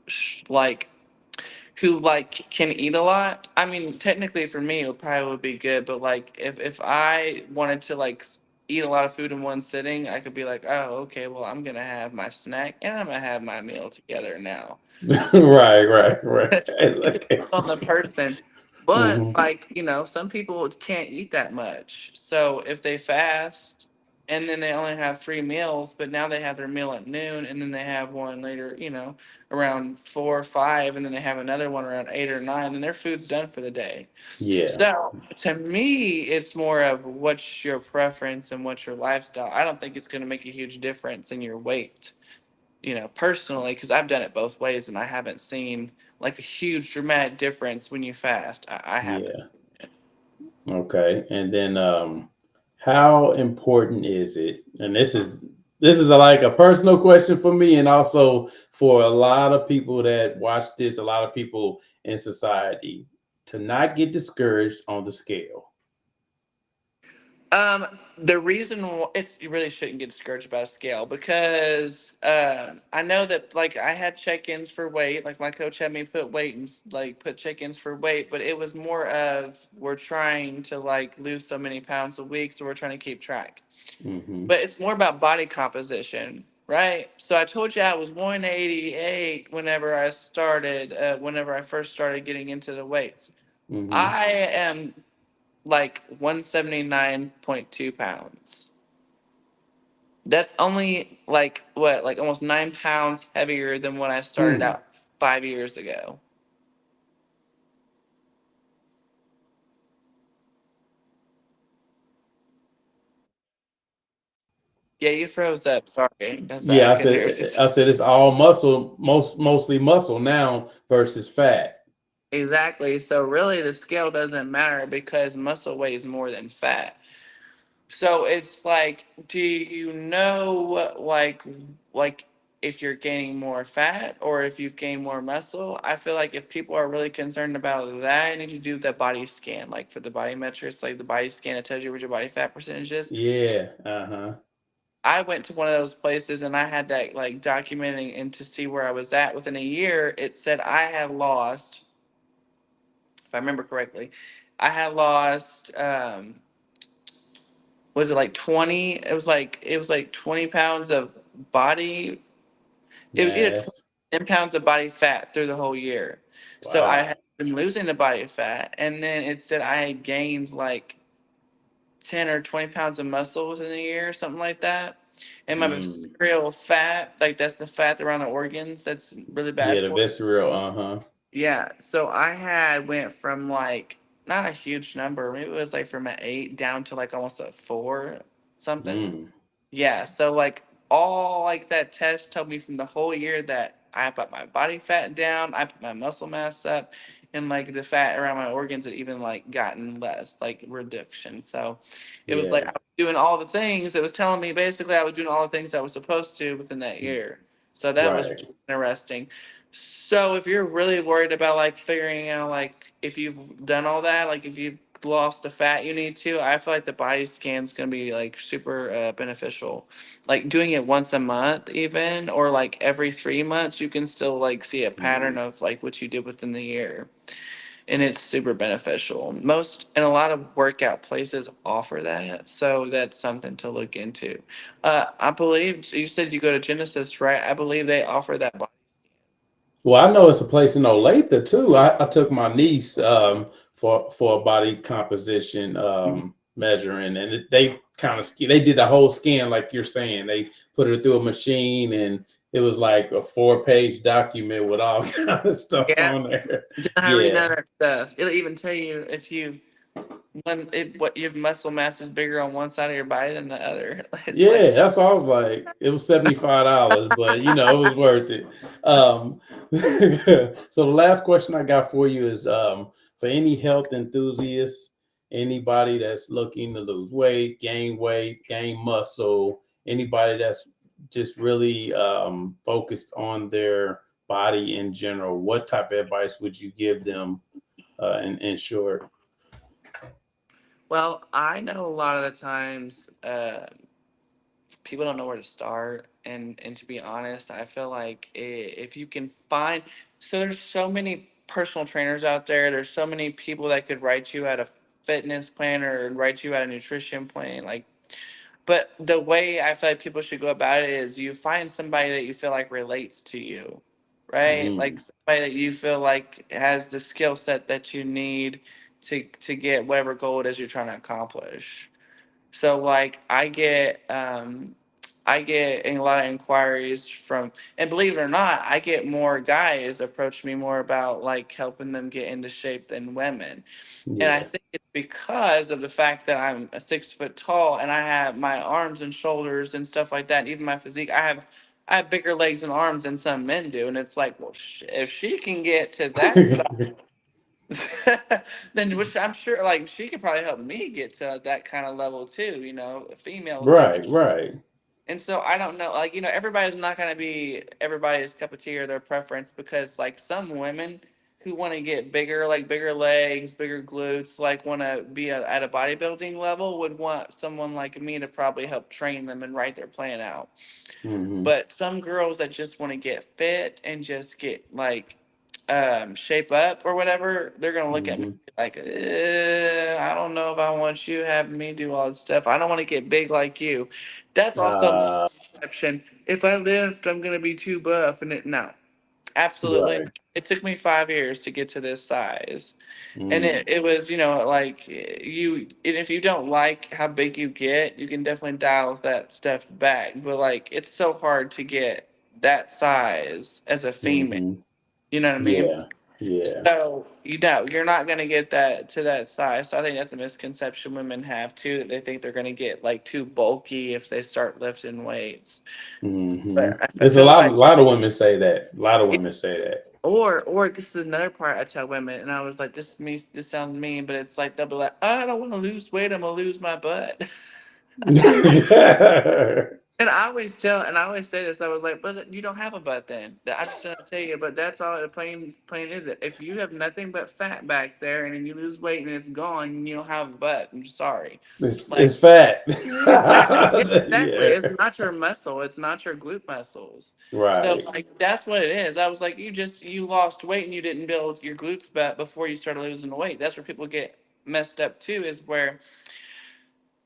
can eat a lot. I mean, technically for me, it would probably would be good, but like if I wanted to like eat a lot of food in one sitting, I could be like, oh, okay, well, I'm gonna have my snack and I'm gonna have my meal together now. Right, right, right. It Okay. depends on the person. But Mm-hmm. like, some people can't eat that much. So if they fast and then they only have 3 meals, but now they have their meal at noon and then they have one later, around 4 or 5, and then they have another one around 8 or 9, then their food's done for the day. Yeah. So to me, it's more of what's your preference and what's your lifestyle. I don't think it's going to make a huge difference in your weight, personally, because I've done it both ways and I haven't seen like a huge dramatic difference when you fast. I haven't Yeah. seen it. Okay. And then how important is it? And this is like a personal question for me and also for a lot of people that watch this, a lot of people in society, to not get discouraged on the scale. Um, the reason you really shouldn't get discouraged about a scale because I know that like I had check-ins for weight, like my coach had me put weight and like put check-ins for weight, but it was more of we're trying to like lose so many pounds a week, so we're trying to keep track. Mm-hmm. But it's more about body composition, right? So I told you I was 188 whenever I first started getting into the weights. Mm-hmm. I am like 179.2 pounds. That's only like what, like almost 9 pounds heavier than when I started Hmm. out 5 years ago. Yeah, you froze up. Sorry. I Yeah, couldn't hear what you said. I said it's all muscle, mostly muscle now versus fat. Exactly. So really the scale doesn't matter because muscle weighs more than fat. So it's like, do you know like if you're gaining more fat or if you've gained more muscle? I feel like if people are really concerned about that, you need to do the body scan, like for the body metrics, like the body scan that tells you what your body fat percentage is. Yeah. Uh-huh. I went to one of those places and I had that like documenting and to see where I was at within a year. It said I had lost, if I remember correctly, I had lost was it like 20, it was like 20 pounds of body, it was either 20 Mass. 10 pounds of body fat through the whole year. So I Wow. had been losing the body fat and then it said I had gained like 10 or 20 pounds of muscle within a year, something like that. And my Mm. visceral fat, like that's the fat around the organs, that's really bad Yeah, the for you. visceral. Uh-huh. Yeah, so I had went from like not a huge number, maybe it was like from an 8 down to like almost a 4 something. Mm. Yeah, so like all like that test told me from the whole year that I put my body fat down, I put my muscle mass up, and like the fat around my organs had even like gotten less, like reduction. So it was like Yeah. I was doing all the things. It was telling me basically I was doing all the things I was supposed to within that year. So that was Right. interesting. So if you're really worried about like figuring out like if you've done all that, like if you've lost the fat you need to, I feel like the body scan's gonna be like super beneficial. Like doing it once a month even, or like every 3 months, you can still like see a pattern Mm. of like what you did within the year. And it's super beneficial. Most and a lot of workout places offer that, so that's something to look into. I believe you said you go to Genesis, right? I believe they offer that body scan. Well, I know it's a place in Olathe too. I took my niece for a body composition measuring, and they kind of they did the whole skin like you're saying. They put it through a machine, and it was like a 4-page document with all kind of stuff Yeah, on there. you don't have to read Yeah, none of that stuff. It'll even tell you if you what your muscle mass is bigger on one side of your body than the other. It's like, yeah. That's what I was like. It was $75, but it was worth it. So the last question I got for you is for any health enthusiasts, anybody that's looking to lose weight, gain muscle, anybody that's just really focused on their body in general, what type of advice would you give them in short? well, I know a lot of the times people don't know where to start, and to be honest, I feel like if you can find, so there's so many personal trainers out there. There's so many people that could write you out a fitness plan or write you out a nutrition plan. Like, but the way I feel like people should go about it is you find somebody that you feel like relates to you, right? Like Mm, somebody that you feel like has the skill set that you need to get whatever goal it is you're trying to accomplish. So like I get a lot of inquiries from, and believe it or not, I get more guys approach me more about like helping them get into shape than women. And I yeah. think it's because of the fact that I'm a 6 foot tall and I have my arms and shoulders and stuff like that, and even my physique. I have bigger legs and arms than some men do, and it's like, well, if she can get to that size, then which I'm sure, like she could probably help me get to that kind of level too. Females do. Right, right. And so I don't know, like, everybody's not going to be everybody's cup of tea or their preference, because like some women who want to get bigger, like bigger legs, bigger glutes, like want to be at a bodybuilding level, would want someone like me to probably help train them and write their plan out. Hmm. But some girls that just want to get fit and just get like shape up or whatever, they're gonna look at me Hmm. like, I don't know if I want you having me do all this stuff. I don't want to get big like you. That's also a Uh, misconception. If I lift, I'm gonna be too buff, and no, absolutely right. not. It took me 5 years to get to this size. And Mm, it was, like and if you don't like how big you get, you can definitely dial that stuff back. But like, it's so hard to get that size as a female. hmm. You know what I mean? Yeah, yeah. So, you're not going to get that to that size. So I think that's a misconception women have too, that they think they're going to get like too bulky if they start lifting weights. Hmm. But I It's a feel like, lot of women say that. A lot of women say that. or this is another part I tell women, and I was like, this sounds mean, but it's like they'll be like, I don't want to lose weight, I'm gonna lose my butt. And I always say this. I was like, but you don't have a butt then. I just gonna tell you, but that's all. Plain is it. If you have nothing but fat back there, and then you lose weight and it's gone, and you don't have a butt, I'm sorry. Like, It's fat. exactly, yeah, exactly. Yeah. It's not your muscle. It's not your glute muscles. So Right. like that's what it is. I was like, you lost weight and you didn't build your glutes back before you started losing weight. That's where people get messed up too. Is where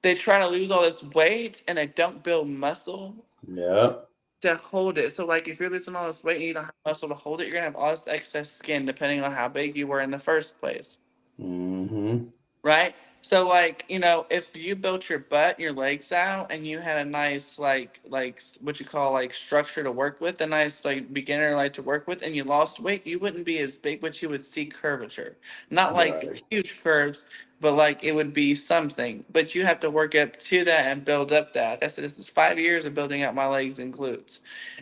they try to lose all this weight and they don't build muscle Yep. to hold it. So like if you're losing all this weight and you don't have muscle to hold it, you're gonna have all this excess skin depending on how big you were in the first place. Hmm. Right? So like, if you built your butt, your legs out, and you had a nice what you call like structure to work with, a nice like beginner like to work with, and you lost weight, you wouldn't be as big, but you would see curvature. Not like Right. huge curves, but like it would be something. But you have to work up to that and build up that. Like I said, this is 5 years of building out my legs and glutes.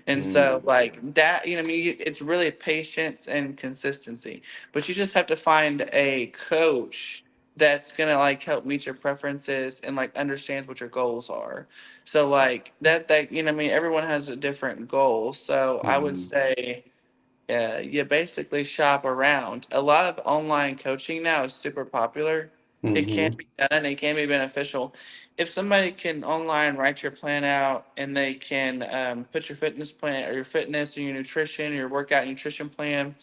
And so Mm. like that, what I mean, it's really patience and consistency. But you just have to find a coach that's gonna like help meet your preferences and like understands what your goals are. So like that what I mean, everyone has a different goal. So I would Hmm. say you basically shop around. A lot of online coaching now is super popular. It can Hmm. be done. It can be beneficial. If somebody can online write your plan out and they can put your fitness plan or your fitness and your nutrition, your workout nutrition plan,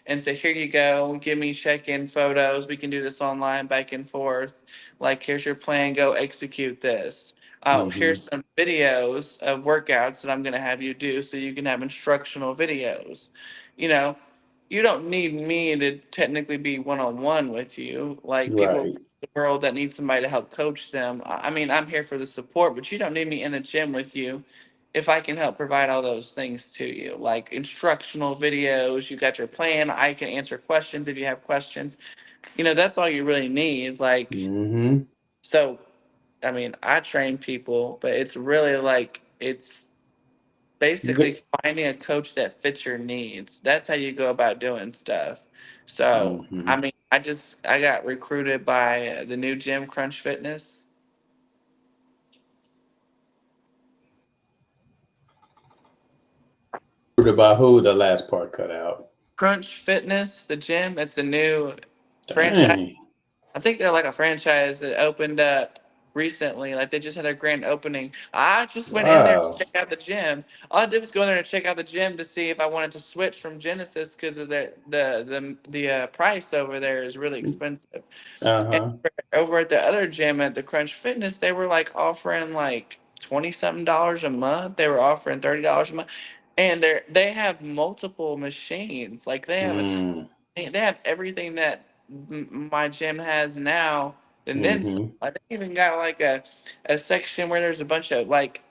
and say, here you go, give me check-in photos. We can do this online back and forth. Like, here's your plan. Go execute this. Hmm. Here's some videos of workouts that I'm going to have you do so you can have instructional videos. you don't need me to technically be one-on-one with you. Like people in Right. the world that need somebody to help coach them. I mean, I'm here for the support, but you don't need me in the gym with you if I can help provide all those things to you, like instructional videos. You got your plan. I can answer questions if you have questions. That's all you really need. Like, Mm-hmm. so, I mean, I train people, but it's really like it's You got. basically finding a coach that fits your needs. That's how you go about doing stuff. So, Mm-hmm. I mean, I got recruited by the new gym, Crunch Fitness. About who the last part cut out. Crunch Fitness, the gym. It's a new franchise. Dang. I think they're like a franchise that opened up recently. Like they just had their grand opening. I just went in there to Wow. check out the gym. All I did was go in there and check out the gym to see if I wanted to switch from Genesis because of the price over there is really expensive. And Uh-huh. over at the other gym at the Crunch Fitness, they were like offering like $20-something a month. They were offering $30 a month, and they have multiple machines. Like they have Mm. they have everything that my gym has now. And then some. Mm-hmm. I think even got like a section where there's a bunch of like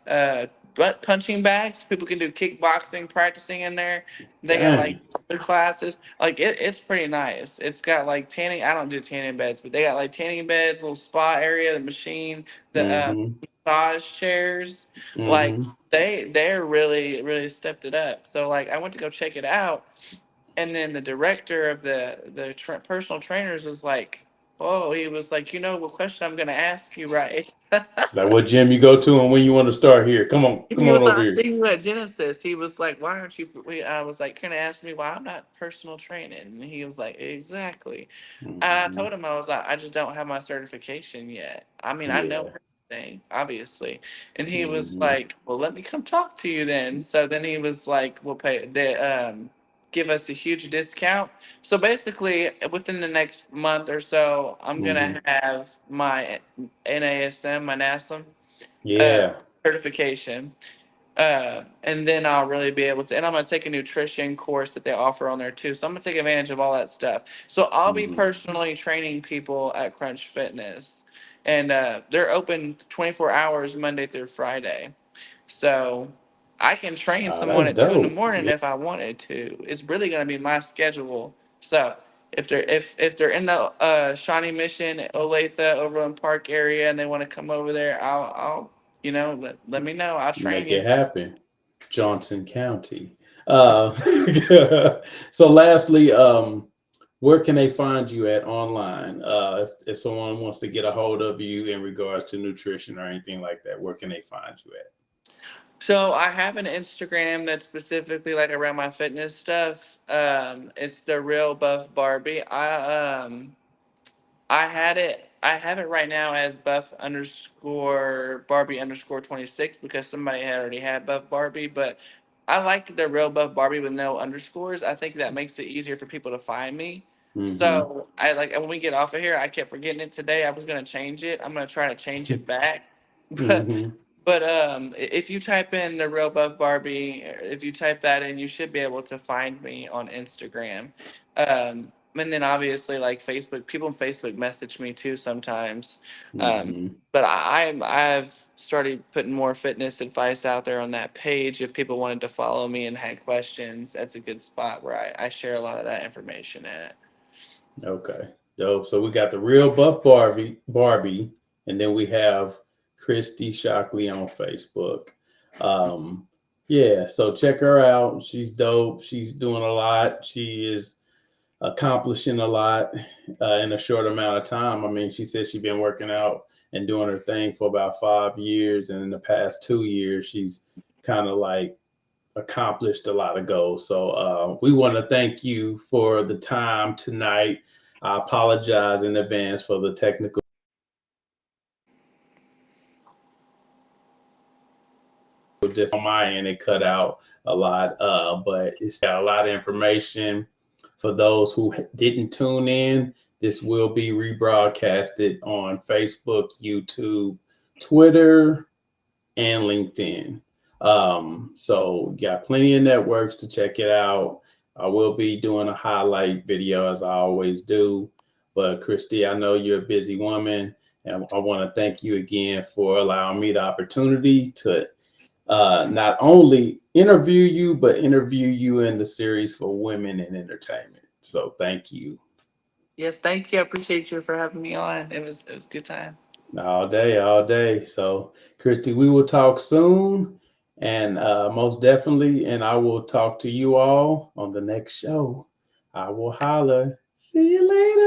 butt punching bags. People can do kickboxing, practicing in there. They got like Dang. other classes. Like it's pretty nice. It's got like tanning. I don't do tanning beds, but they got like tanning beds, little spa area, the machine, the Mm-hmm. massage chairs. Like Mm-hmm. they're really stepped it up. So like I went to go check it out, and then the director of the personal trainers was like, "Oh," he was like, what question I'm gonna ask you, right?" Like what gym you go to and when you want to start here. Come He on was over like, "I here. see you at Genesis." He was like, "Why aren't you?" I was like, "Kind of asked me why I'm not personal training," and he was like, "Exactly." I Mm-hmm. told him I was like, "I just don't have my certification yet. I mean, I know Yeah. everything, obviously." And he was Mm-hmm. like, "Well, let me come talk to you then." So then he was like, "We'll pay the give us a huge discount." So basically, within the next month or so, I'm Mm-hmm. gonna have my NASM, my NASM uh, Yeah. certification. And then I'll really be able to, and I'm going to take a nutrition course that they offer on there too. So I'm going to take advantage of all that stuff. So I'll be Mm-hmm. personally training people at Crunch Fitness, and they're open 24 hours Monday through Friday. So I can train Oh, someone that's at 2 in the dope. morning Yeah. if I wanted to. It's really going to be my schedule. So if they're in the Shawnee Mission, Olathe, Overland Park area, and they want to come over there, I'll let me know. I'll train Make you. it happen. Johnson County. Uh, so lastly, where can they find you at online? If someone wants to get a hold of you in regards to nutrition or anything like that, where can they find you at? So I have an Instagram that's specifically like around my fitness stuff. It's the real buff Barbie. I have it right now as buff underscore Barbie underscore 26 because somebody had already had buff Barbie, but I like the real buff Barbie with no underscores. I think that makes it easier for people to find me. Mm-hmm. So I like when we get off of here, I kept forgetting it today. I was gonna change it. I'm gonna try to change it back. But Mm-hmm. if you type in the real buff Barbie, if you type that in, you should be able to find me on Instagram. And then obviously like Facebook, people on Facebook message me too sometimes. Um, Mm-hmm. but I've started putting more fitness advice out there on that page. If people wanted to follow me and had questions, that's a good spot where I share a lot of that information at. Okay. Dope. So we got the real buff Barbie, and then we have Kristie Shockley on Facebook. Yeah, so check her out. She's dope. She's doing a lot. She is accomplishing a lot in a short amount of time. I mean, she said she's been working out and doing her thing for about 5 years, and in the past 2 years, she's kind of like accomplished a lot of goals. So we want to thank you for the time tonight. I apologize in advance for the technical difficulty on my end. It cut out a lot, but it's got a lot of information. For those who didn't tune in, this will be rebroadcasted on Facebook, YouTube, Twitter, and LinkedIn. So got plenty of networks to check it out. I will be doing a highlight video as I always do. But Kristie, I know you're a busy woman, and I want to thank you again for allowing me the opportunity to not only interview you, but interview you in the series for women in entertainment. So thank you. Yes, thank you. I appreciate you for having me on. It was a good time. All day, all day. So, Kristie, we will talk soon, and most definitely, and I will talk to you all on the next show. I will holler. See you later.